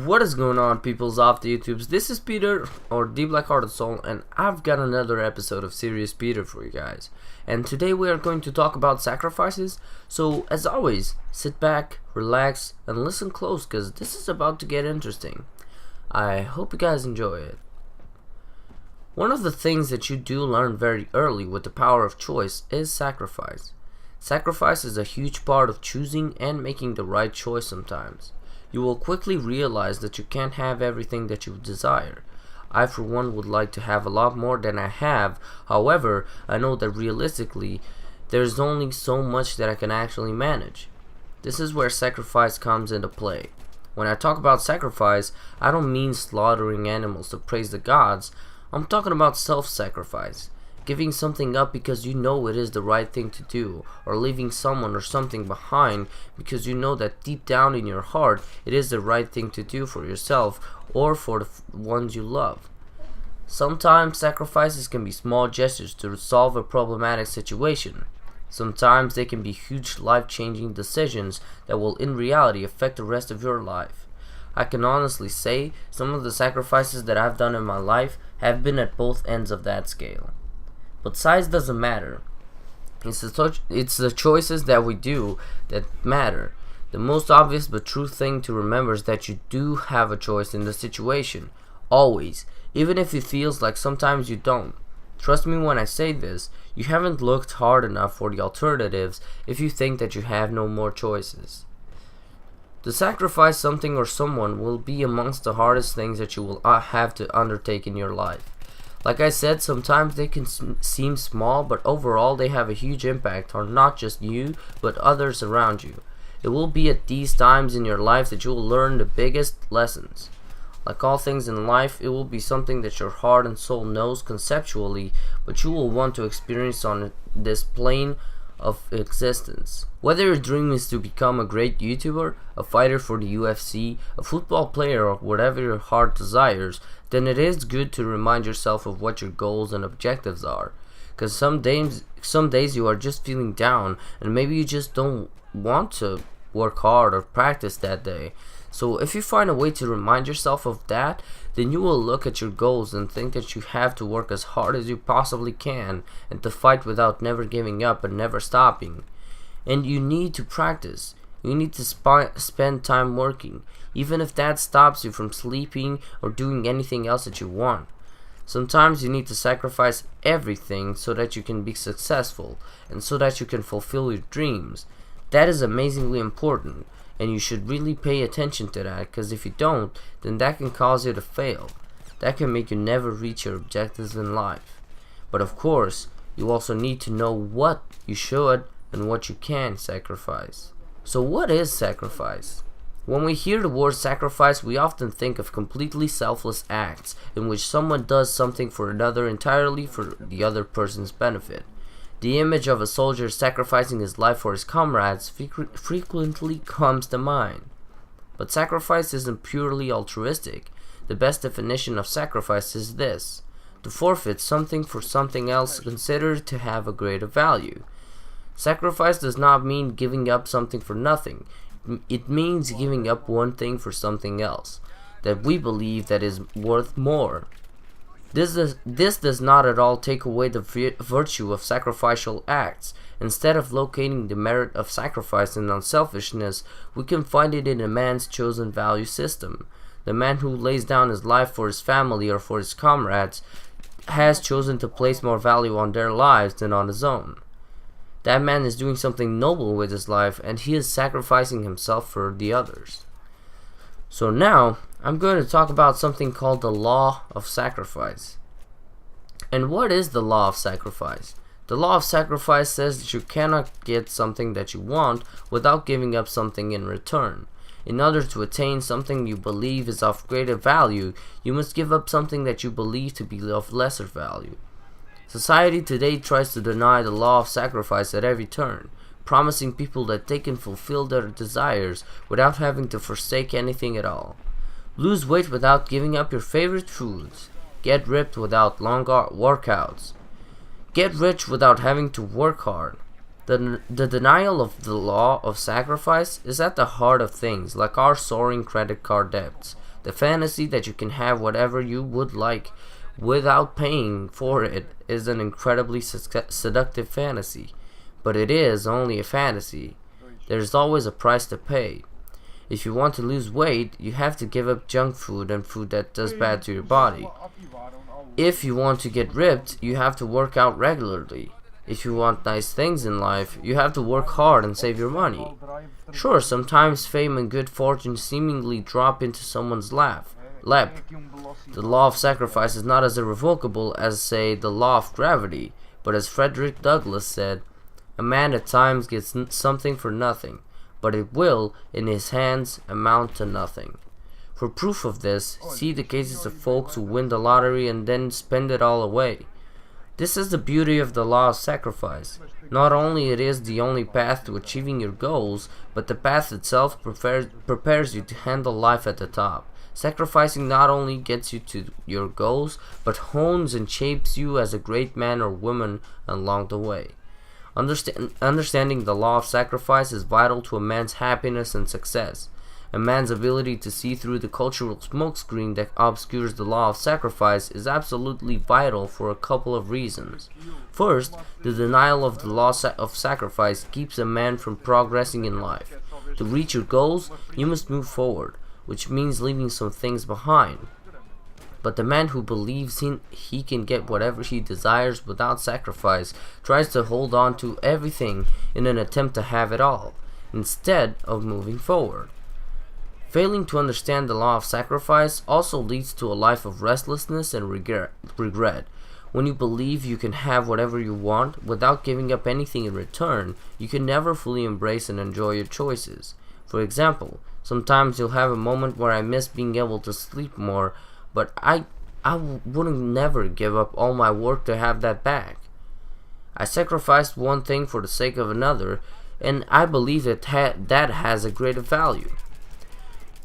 What is going on, peoples of the YouTubes? This is Peter, or the Blackhearted Soul, and I've got another episode of Serious Peter for you guys. And today we are going to talk about sacrifices, so as always, sit back, relax, and listen close, because this is about to get interesting. I hope you guys enjoy it. One of the things that you do learn very early with the power of choice is sacrifice. Sacrifice is a huge part of choosing and making the right choice sometimes. You will quickly realize that you can't have everything that you desire. I for one would like to have a lot more than I have. However, I know that realistically, there's only so much that I can actually manage. This is where sacrifice comes into play. When I talk about sacrifice, I don't mean slaughtering animals to praise the gods. I'm talking about self-sacrifice. Giving something up because you know it is the right thing to do, or leaving someone or something behind because you know that deep down in your heart it is the right thing to do for yourself or for the ones you love. Sometimes sacrifices can be small gestures to solve a problematic situation. Sometimes they can be huge life-changing decisions that will in reality affect the rest of your life. I can honestly say some of the sacrifices that I've done in my life have been at both ends of that scale. But size doesn't matter. It's the choices that we do that matter. The most obvious but true thing to remember is that you do have a choice in the situation. Always. Even if it feels like sometimes you don't. Trust me when I say this, you haven't looked hard enough for the alternatives if you think that you have no more choices. To sacrifice something or someone will be amongst the hardest things that you will have to undertake in your life. Like I said, sometimes they can seem small, but overall they have a huge impact on not just you, but others around you. It will be at these times in your life that you will learn the biggest lessons. Like all things in life, it will be something that your heart and soul knows conceptually, but you will want to experience on this plane of existence. Whether your dream is to become a great YouTuber, a fighter for the UFC, a football player, or whatever your heart desires, then it is good to remind yourself of what your goals and objectives are. Because some days you are just feeling down, and maybe you just don't want to work hard or practice that day. So if you find a way to remind yourself of that, then you will look at your goals and think that you have to work as hard as you possibly can and to fight without never giving up and never stopping. And you need to practice. You need to spend time working, even if that stops you from sleeping or doing anything else that you want. Sometimes you need to sacrifice everything so that you can be successful and so that you can fulfill your dreams. That is amazingly important. And you should really pay attention to that, because if you don't, then that can cause you to fail. That can make you never reach your objectives in life. But of course, you also need to know what you should and what you can sacrifice. So what is sacrifice? When we hear the word sacrifice, we often think of completely selfless acts in which someone does something for another entirely for the other person's benefit. The image of a soldier sacrificing his life for his comrades frequently comes to mind. But sacrifice isn't purely altruistic. The best definition of sacrifice is this: to forfeit something for something else considered to have a greater value. Sacrifice does not mean giving up something for nothing. It means giving up one thing for something else that we believe that is worth more. This does not at all take away the virtue of sacrificial acts. Instead of locating the merit of sacrifice in unselfishness, we can find it in a man's chosen value system. The man who lays down his life for his family or for his comrades has chosen to place more value on their lives than on his own. That man is doing something noble with his life, and he is sacrificing himself for the others. So now, I'm going to talk about something called the law of sacrifice. And what is the law of sacrifice? The law of sacrifice says that you cannot get something that you want without giving up something in return. In order to attain something you believe is of greater value, you must give up something that you believe to be of lesser value. Society today tries to deny the law of sacrifice at every turn, promising people that they can fulfill their desires without having to forsake anything at all. Lose weight without giving up your favorite foods. Get ripped without long workouts. Get rich without having to work hard. The denial of the law of sacrifice is at the heart of things, like our soaring credit card debts. The fantasy that you can have whatever you would like without paying for it is an incredibly seductive fantasy, but it is only a fantasy. There's always a price to pay. If you want to lose weight, you have to give up junk food and food that does bad to your body. If you want to get ripped, you have to work out regularly. If you want nice things in life, you have to work hard and save your money. Sure, sometimes fame and good fortune seemingly drop into someone's lap. The law of sacrifice is not as irrevocable as, say, the law of gravity, but as Frederick Douglass said, a man at times gets something for nothing, but it will, in his hands, amount to nothing. For proof of this, see the cases of folks who win the lottery and then spend it all away. This is the beauty of the law of sacrifice. Not only it is the only path to achieving your goals, but the path itself prepares you to handle life at the top. Sacrificing not only gets you to your goals, but hones and shapes you as a great man or woman along the way. Understanding the law of sacrifice is vital to a man's happiness and success. A man's ability to see through the cultural smokescreen that obscures the law of sacrifice is absolutely vital for a couple of reasons. First, the denial of the law of sacrifice keeps a man from progressing in life. To reach your goals, you must move forward, which means leaving some things behind. But the man who believes he can get whatever he desires without sacrifice tries to hold on to everything in an attempt to have it all, instead of moving forward. Failing to understand the law of sacrifice also leads to a life of restlessness and regret. When you believe you can have whatever you want without giving up anything in return, you can never fully embrace and enjoy your choices. For example, sometimes you'll have a moment where I miss being able to sleep more, but I wouldn't never give up all my work to have that back. I sacrificed one thing for the sake of another, and I believe that has a greater value.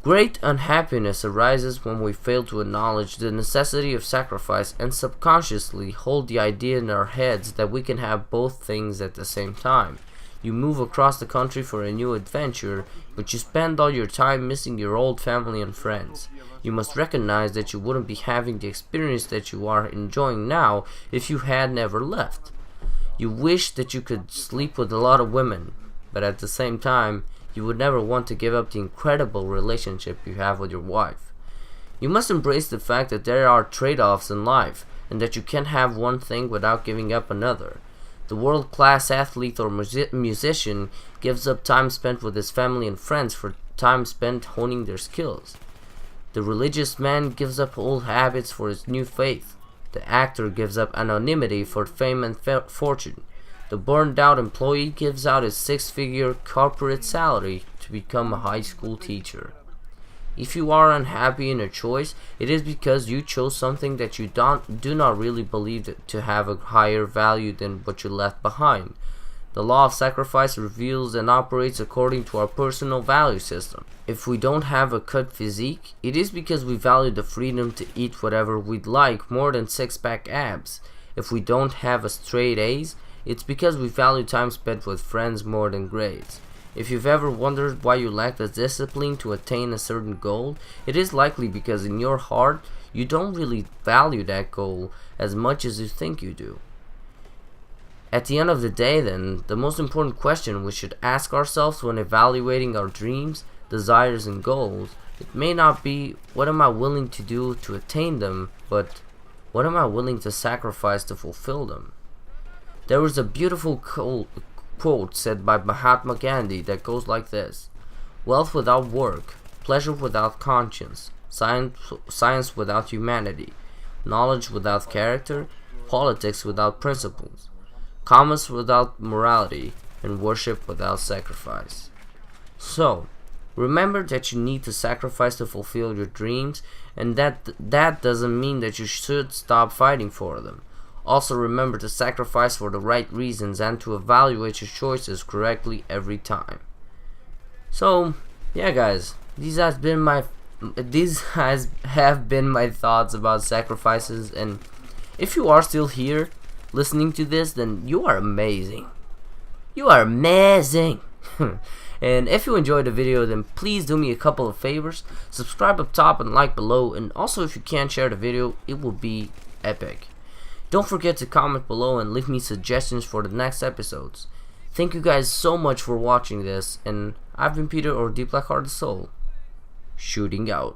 Great unhappiness arises when we fail to acknowledge the necessity of sacrifice and subconsciously hold the idea in our heads that we can have both things at the same time. You move across the country for a new adventure, but you spend all your time missing your old family and friends. You must recognize that you wouldn't be having the experience that you are enjoying now if you had never left. You wish that you could sleep with a lot of women, but at the same time, you would never want to give up the incredible relationship you have with your wife. You must embrace the fact that there are trade-offs in life, and that you can't have one thing without giving up another. The world-class athlete or musician gives up time spent with his family and friends for time spent honing their skills. The religious man gives up old habits for his new faith. The actor gives up anonymity for fame and fortune. The burned-out employee gives out his six-figure corporate salary to become a high school teacher. If you are unhappy in a choice, it is because you chose something that you do not really believe to have a higher value than what you left behind. The law of sacrifice reveals and operates according to our personal value system. If we don't have a cut physique, it is because we value the freedom to eat whatever we'd like more than six-pack abs. If we don't have a straight A's, it's because we value time spent with friends more than grades. If you've ever wondered why you lack the discipline to attain a certain goal, it is likely because in your heart, you don't really value that goal as much as you think you do. At the end of the day then, the most important question we should ask ourselves when evaluating our dreams, desires, and goals, it may not be what am I willing to do to attain them, but what am I willing to sacrifice to fulfill them? There was a beautiful quote said by Mahatma Gandhi that goes like this: "Wealth without work, pleasure without conscience, science without humanity, knowledge without character, politics without principles, commerce without morality, and worship without sacrifice." So, remember that you need to sacrifice to fulfill your dreams, and that doesn't mean that you should stop fighting for them. Also remember to sacrifice for the right reasons and to evaluate your choices correctly every time. So, yeah guys, these have been my thoughts about sacrifices, and if you are still here listening to this, then you are amazing. You are amazing. And if you enjoyed the video, then please do me a couple of favors. Subscribe up top and like below, and also if you can share the video, it will be epic. Don't forget to comment below and leave me suggestions for the next episodes. Thank you guys so much for watching this, and I've been Peter, or the Black Hearted Soul, shooting out.